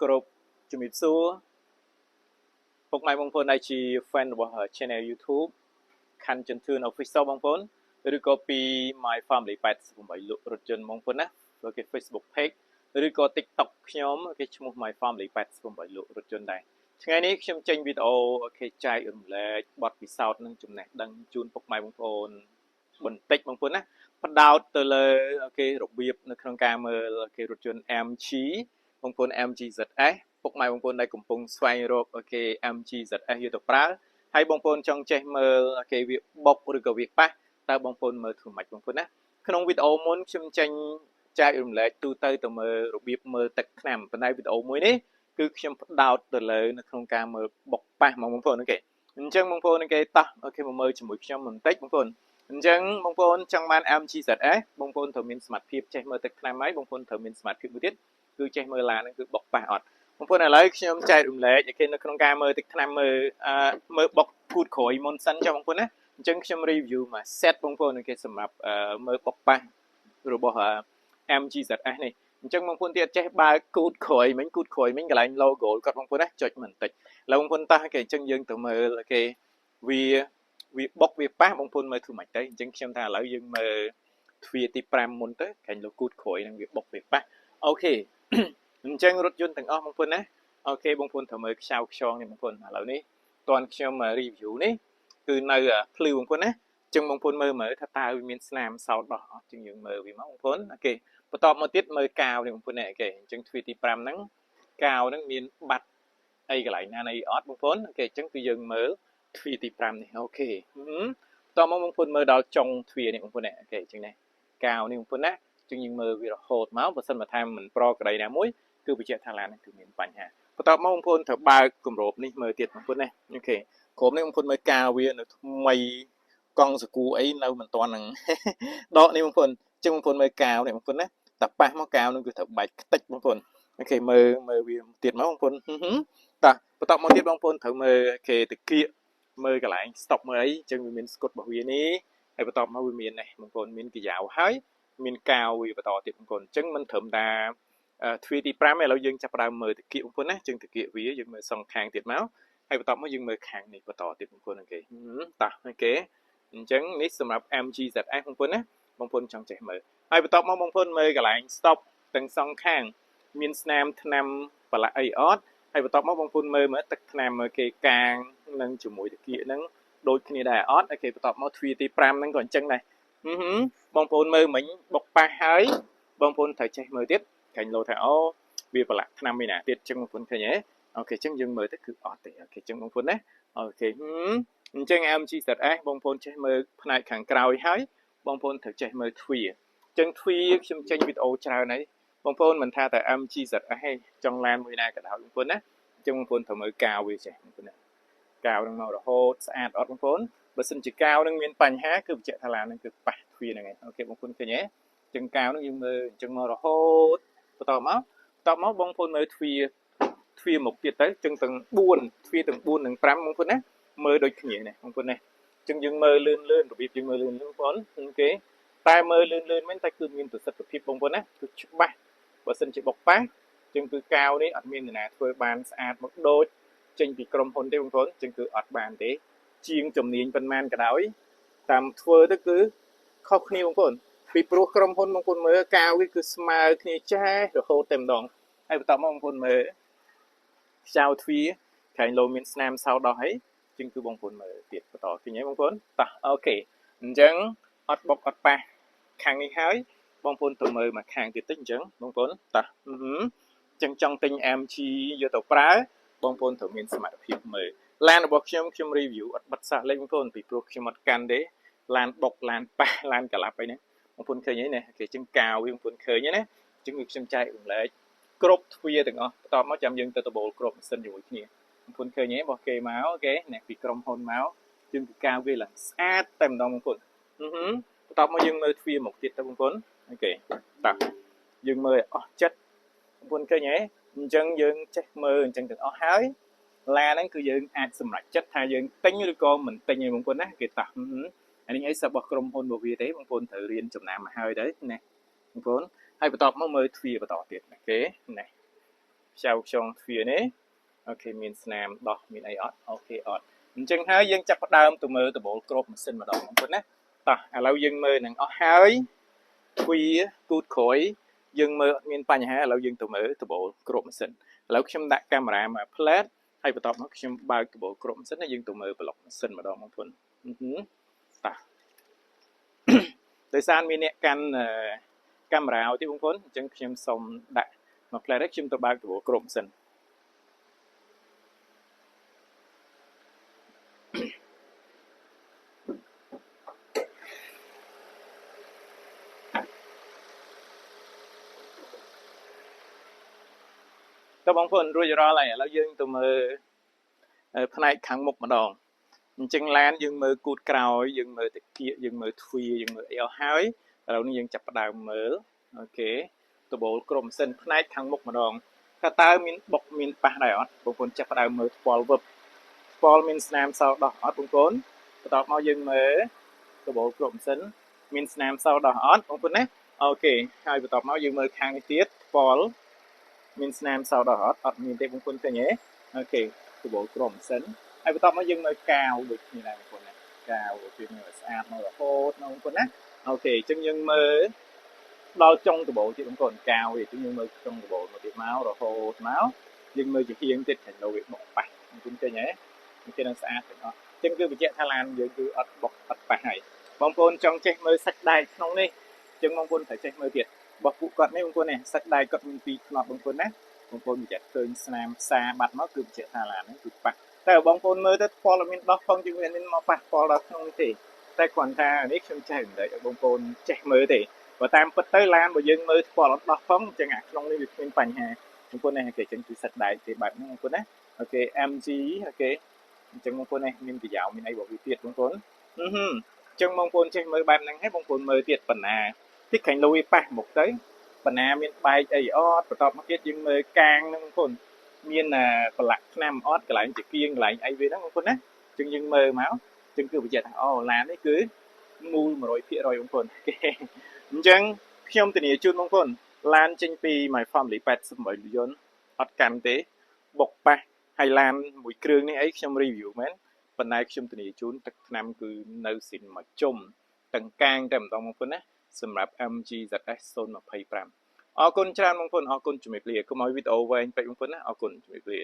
គ្រប់ជំរាបសួរពុកម៉ែបងប្អូនដែលជា fan របស់ channel YouTube ខាន់ចន្ទឿន Official បងប្អូនឬក៏ពី My Family 88លក់រថយន្តបងប្អូនណាគេ Facebook page ឬក៏ TikTok ខ្ញុំគេឈ្មោះ My Family 88លក់រថយន្តដែរថ្ងៃនេះខ្ញុំចេញវីដេអូគេចែករំលែកបទពិសោធន៍និងចំណេះដឹងជូនពុកម៉ែបងប្អូនបន្តិចបងប្អូនណាផ្ដោតទៅលើគេរបៀបនៅក្នុងការមើលគេរថយន្ត MG បងប្អូន MG ZS ពុកម៉ែបងប្អូនដែលកំពុងស្វែងរកគេ MG ZS យកទៅប្រើហើយបងប្អូនចង់ចេះមើលគេវាបុកឬក៏វាប៉ះតើបងប្អូនមើលធ្វើម៉េចបងប្អូនណាក្នុងវីដេអូមុនខ្ញុំចេញចែករំលែកទូទៅទៅមើលរបៀបមើលទឹកថ្នាំប៉ុន្តែវីដេអូមួយនេះគឺខ្ញុំផ្ដោតទៅលើនៅក្នុងការមើលបុកប៉ះបងប្អូនអូខេអញ្ចឹងបងប្អូនគេតោះអូខេមកមើលជាមួយខ្ញុំបន្តិចបងប្អូនអញ្ចឹងបងប្អូនចង់បាន MG ZS បងប្អូនត្រូវមានសមត្ថភាពចេះមើលទឹកថ្នាំហើយបងប្អូនត្រូវមានសមត្ថភាពមួយទៀតគឺចេះមើលឡានហ្នឹងគឺបុកប៉ះអត់បងប្អូនឥឡូវខ្ញុំចែករំលែកគេនៅក្នុងការមើលទឹកថ្នាំមើលបុកគូតក្រួយមុនសិនចាបងប្អូនណាអញ្ចឹងខ្ញុំ review មួយ set បងប្អូនគេសម្រាប់មើលបុកប៉ះរបស់ MG ZS នេះអញ្ចឹងបងប្អូនទៀតចេះបើគូតក្រួយមិញកន្លែង logo គាត់បងប្អូនណាចុចមិនតិចឥឡូវបងប្អូនតោះគេអញ្ចឹងយើងទៅមើលគេវាបុកវាប៉ះបងប្អូនមើលធ្វើម៉េចទៅអញ្ចឹងខ្ញុំថាឥឡូវយើងមើលទ្វារទី5មុនទៅខាងលោកគូតក្រួយនឹងវាបុកវាប៉ះអូខេអញ្ចឹងរថយន្តទាំងអស់បងប្អូនណាអូខេបងប្អូនត្រូវមើលខ្ចៅខ្យងនេះបងប្អូនឥឡូវនេះតើខ្ញុំ review នេះគឺនៅភ្លឺបងប្អូនណាអញ្ចឹងបងប្អូនមើលថាតើវាមានស្នាមសោតដោះអត់ជាងយើងមើលវាមកបងប្អូនអូខេបន្តមកទៀតមើលកាវនេះបងប្អូនណាអូខេអញ្ចឹងទ្វារទី5ហ្នឹងកាវហ្នឹងមានបាត់អីកន្លែងណាអីអត់បងប្អូនអូខេអញ្ចឹងគឺយើងមើលទ្វារទី5នេះអូខេតមកបងប្អូនមើលដល់ចុងទ្វារនេះបងប្អូនណាអូខេអញ្ចឹងណាកាវនេះបងប្អូនណាអញ្ចឹងយើងមើលវារហូតមកបើសិនមកថាមិនប្រក្តីណាមួយគឺបញ្ជាក់ថាឡាននេះគឺមានបញ្ហាបន្តមកបងប្អូនត្រូវបើកគម្របនេះមើលទៀតបងប្អូនណាអូខេក្រុមនេះបងប្អូនមើលកាវវានៅថ្មីកង់សកូអីនៅមិនទាន់នឹងដកនេះបងប្អូនអញ្ចឹងបងប្អូនមើលកាវនេះបងប្អូនណាតែប៉ះមកកាវនឹងគឺត្រូវបែកខ្ទេចបងប្អូនអូខេមើលវាទៀតមកបងប្អូនតោះបន្តមកទៀតបងប្អូនត្រូវមើលគេតាគៀកមើលកន្លែង stop មើលអីអញ្ចឹងវាមានស្គុតរបស់វានេះហើយបន្តមកវាមាននេះបងប្អូនមានកាយ៉ាវហើយមានកាវវាបន្តទៀតបងប្អូនអញ្ចឹងមិនត្រឹមតែទ្វារទី5ឥឡូវយើងចាប់ផ្ដើមមើលតាគៀកបងប្អូនណាអញ្ចឹងតាគៀកវាយើងមើលសងខាងទៀតមកហើយបន្តមកយើងមើលខាងនេះបន្តទៀតបងប្អូនអូខេតោះអូខេអញ្ចឹងនេះសម្រាប់ MG ZS បងប្អូនណាបងប្អូនចង់ចេះមើលហើយបន្តមកបងប្អូនមើលកន្លែង stop ទាំងសងខាងមានស្នាមថ្នាំប្រឡាក់អីអត់ហើយបន្តមកបងប្អូនមើលទឹកថ្នាំគេកាងនឹងជាមួយតាគៀកហ្នឹងដូចគ្នាដែរអត់អូខេបន្តមកទ្វារទី5ហ្នឹងក៏អញ្ចឹងដែរបងប្អូនមើលមិញបុកប៉ះហើយបងប្អូនត្រូវចេះមើលទៀតខាញ់លោថាអូវាប្រឡាក់ថ្នាំឯណាទៀតអញ្ចឹងបងប្អូនឃើញទេអូខេអញ្ចឹងយើងមើលទៅគឺអត់ទេអូខេអញ្ចឹងបងប្អូនណាអូខេអញ្ចឹង MG ZS បងប្អូនចេះមើលផ្នែកខាងក្រោយហើយបងប្អូនត្រូវចេះមើលទ្វារអញ្ចឹងទ្វារខ្ញុំចេញវីដេអូច្រើនហើយបងប្អូនមិនថាតែ MG ZS ទេចង់ឡានមួយណាក៏ដោយបងប្អូនណាអញ្ចឹងបងប្អូនត្រូវមើលកាវវាចេះបងប្អូនណាកាវនឹងមករហូតស្អាតអត់បងប្អូនបើសិនជាកាវនឹងមានបញ្ហាគឺបញ្ជាក់ថាឡាននឹងគឺប៉ះទ្វារហ្នឹងឯងអូខេបងប្អូនឃើញទេអញ្ចឹងកាវនឹងយើងមើលអញ្ចឹងមករហូតបន្តមកបងប្អូនមើលទ្វារមកទៀតទៅអញ្ចឹងទាំង4ទ្វារទាំង4និង5បងប្អូនណាមើលដូចគ្នានេះបងប្អូនណាអញ្ចឹងយើងមើលលឿនរបៀបយើងមើលលឿនបងប្អូនអូខេតែមើលលឿនមែនតែគឺមានប្រសិទ្ធភាពបងប្អូនណាគឺច្បាស់បើសិនជាបុកប៉ះអញ្ចឹងគឺកាវនេះអត់មានអ្នកណាធ្វើបានស្អាតមកដូចចេញពីក្រុមហ៊ុនទេបងប្អូនអញ្ចឹងគឺអត់បានទេជាងជំនាញប៉ុន្មានក៏ដោយតាមធ្វើទៅគឺខុសគ្នាបងប្អូនពីព្រោះក្រុមហ៊ុនបងប្អូនមើលកាវវាគឺស្មើគ្នាចេះរហូតតែម្ដងហើយបន្តមកបងប្អូនមើលខ្ចៅទ្វារខាងលោមានស្នាមសោដោះហើយអញ្ចឹងគឺបងប្អូនមើលទៀតបន្តឃើញទេបងប្អូនតោះអូខេអញ្ចឹងអត់បុកអត់ប៉ះខាងនេះហើយបងប្អូនទៅមើលមកខាងទៀតតិចអញ្ចឹងបងប្អូនតោះអញ្ចឹងចង់ទិញ MG យកទៅប្រើបងប្អូនត្រូវមានសមត្ថភាពមើលឡានរបស់ខ្ញុំ review អត់បិទសាសលេខបងប្អូនពីព្រោះខ្ញុំអត់កាន់ទេឡានបុកឡានប៉ះឡានកលាប់អីហ្នឹងបងប្អូនឃើញទេណាគេចឹងកាវវាបងប្អូនឃើញទេណាអញ្ចឹងខ្ញុំចែករំលែកគ្រប់ទ្វារទាំងអស់បន្តមកចាំយើងទៅដបូលគ្រប់ម៉ាស៊ីនជាមួយគ្នាបងប្អូនឃើញទេរបស់គេមកអូខេនេះពីក្រុមហ៊ុនមកជាងពីកាវវាឡើងស្អាតតែម្ដងបងប្អូនបន្តមកយើងមើលទ្វារមកទៀតទៅបងប្អូនអូខេតោះយើងមើលអស់ចិត្តបងប្អូនឃើញទេអញ្ចឹងយើងចេះមើលអញ្ចឹងទាំងអស់ហើយឡានហ្នឹងគឺយើងអាចសម្រេចចិត្តថាយើងទិញឬក៏មិនទិញទេបងប្អូនណាគេតោះអានេះអីសិបរបស់ក្រុមហ៊ុនរបស់វាទេបងប្អូនត្រូវរៀនចំណាំមកហើយទៅណាបងប្អូនហើយបន្តមកមើលទ្វារបន្តទៀតអូខេណា ខ្ចៅខ្យងទ្វានេះអូខេមានស្នាមដោះមានអីអត់អូខេអត់អញ្ចឹងហើយយើងចាប់ផ្ដើមទៅមើលដបូលគ្របម៉ាស៊ីនម្ដងបងប្អូនណាតោះឥឡូវយើងមើលនឹងអស់ហើយទ្វាគូតក្រោយយើងមើលអត់មានបញ្ហាឥឡូវយើងទៅមើលដបូលគ្របម៉ាស៊ីនឥឡូវខ្ញុំដាក់កាមេរ៉ាមកផ្លែតហើយបន្ទាប់មកខ្ញុំបើកដបូលគ្របម៉ាស៊ីនហើយយើងទៅមើលប្លុកម៉ាស៊ីនម្ដងបងប្អូនតោះដោយសារមានអ្នកកាន់កាមេរ៉ាឲ្យទេបងប្អូនអញ្ចឹងខ្ញុំសូមដាក់មកផ្លែតហើយខ្ញុំទៅបើកដបូលគ្របម៉ាស៊ីនតើបងប្អូនរួចរាល់ហើយឥឡូវយើងទៅមើលផ្នែកខាងមុខម្ដងអញ្ចឹងឡានយើងមើលគូតក្រោយយើងមើលតាគៀកយើងមើលទ្វាយើងមើលអីអស់ហើយឥឡូវនេះយើងចាប់ផ្ដើមមើលអូខេដបូលគ្របម៉ាស៊ីនផ្នែកខាងមុខម្ដងតើមានបុកមានប៉ះដែរអត់បងប្អូនចាប់ផ្ដើមមើលថ្ពាល់វឹបថ្ពាល់មានស្នាមសោដោះអត់បងប្អូនបន្ទាប់មកយើងមើលដបូលគ្របម៉ាស៊ីនមានស្នាមសោដោះអត់បងប្អូនណាអូខេហើយបន្ទាប់មកយើងមើលខាងនេះទៀតថ្ពាល់មានស្នាមសោដោះអត់មានទេបងប្អូនឃើញទេអូខេដបូលគ្របម៉ាស៊ីនហើយបន្ទាប់មកយើងមើលកាវដូចគ្នាដែរបងប្អូនណាកាវវាមើលស្អាតមករហូតណាបងប្អូនណាអូខេអញ្ចឹងយើងមើលដល់ចុងដបូលទៀតបងប្អូនកាវវាអញ្ចឹងយើងមើលចុងដបូលមកទៀតមករហូតមកយើងមើលជាហៀងទៀតខាងលើវាបុកប៉ះបងប្អូនឃើញទេវានឹងស្អាតទាំងអស់អញ្ចឹងគឺបញ្ជាក់ថាឡានយើងគឺអត់បុកអត់ប៉ះហើយបងប្អូនចង់ចេះមើលសាច់ដែកក្នុងនេះអញ្ចឹងបងប្អូនត្រូវចេះមើលទៀតរបស់ពួកគាត់នេះបងប្អូននេះសាច់ដែកគាត់មានពីរខ្នត់បងប្អូនណាបងប្អូនបញ្ជាក់ឃើញស្នាមផ្សាបាត់មកគឺបញ្ជាក់ថាឡាននេះគឺប៉ះតែបងប្អូនមើលទៅផលអត់មានដោះផងជាងមានមកប៉ះផលដល់ក្នុងនេះទេតែគ្រាន់ថានេះខ្ញុំចែកម្លែកឲ្យបងប្អូនចេះមើលទេបើតាមពិតទៅឡានបើយើងមើលផលអត់ដោះផងអញ្ចឹងអាក្នុងនេះវាគ្មានបញ្ហាបងប្អូននេះគេចឹងគឺសាច់ដែកទេបែបហ្នឹងបងប្អូនណាអូខេ MG អូខេអញ្ចឹងបងប្អូននេះមានប្រយោជន៍មានអីរបស់វាទៀតបងប្អូនអញ្ចឹងបងប្អូនចេះមើលបែបហ្នឹងហើយបងប្អូនមើលទៀតបណ្ណាតិចខាងលុយប៉ះមុខទៅបណ្ណាមានបែកអីអត់បន្ទាប់មកទៀតយើងមើលកាងហ្នឹងបងប្អូនមានប្រឡាក់ថ្នាំអត់កន្លែងជាគៀងកន្លែងអីវាហ្នឹងបងប្អូនណាអញ្ចឹងយើងមើលមកអញ្ចឹងគឺបញ្ជាក់ថាអូឡាននេះគឺមូល 100% បងប្អូនអញ្ចឹងខ្ញុំធានាជូនបងប្អូនឡានចេញពី My Family 88យន្តអត់កាន់ទេបុកប៉ះហើយឡានមួយគ្រឿងនេះអីខ្ញុំ review មែនប៉ុន្តែខ្ញុំធានាជូនទឹកថ្នាំគឺនៅស៊ីនមកជុំទាំងកាងតែម្ដងបងប្អូនណាសម្រាប់ MG ZS 025អរគុណច្រើនបងប្អូនអរគុណជំរាបលាកុំឲ្យវីដេអូវែងពេកបងប្អូនណាអរគុណជំរាបលា